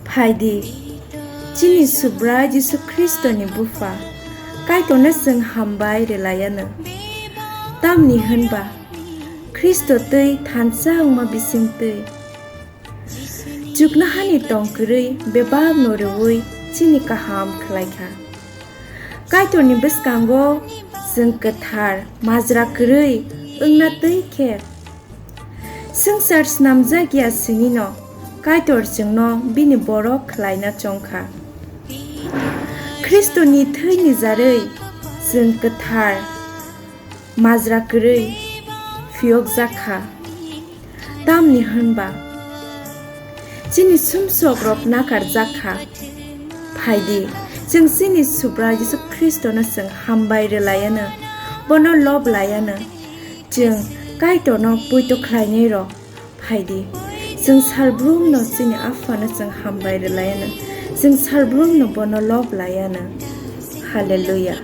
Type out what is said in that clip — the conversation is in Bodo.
फायदि चिनि सुब्रा जिसु खृष्टनि बुफा कायट'नो जों हामबाय रेलायानो तामनि होनबा खृष्ट तै थानसा उमा बिसिंतै जुगना हानि टंकरै बेबाब नोरवै चिनि काहाम खलायखा कायट'नि बिस्कांगो जों गोथार माज्रा खृइ ओंना तै खेब जों चार्च नामजागिया सिनि न कायट'र जोंनो बिनि बरक खलायना चंखा खृष्टनि थैनि जारै जों गोथार माज्रा खृइ फियक जाखा तामनि होनबा चिनि सुमसक रब नाकार जाखा फायदि जों चिनि सुब्रा जिसु खृष्टनो जों हामबाय रेलायानो बनो लब लायानो जों कायट'नो पुइट' खलायनाय र फायदि जों सालब्रुमनो चिनि आफानो जों हामबाय रेलायानो जों सालब्रुमनो बनो लब लायानो हालेलुया।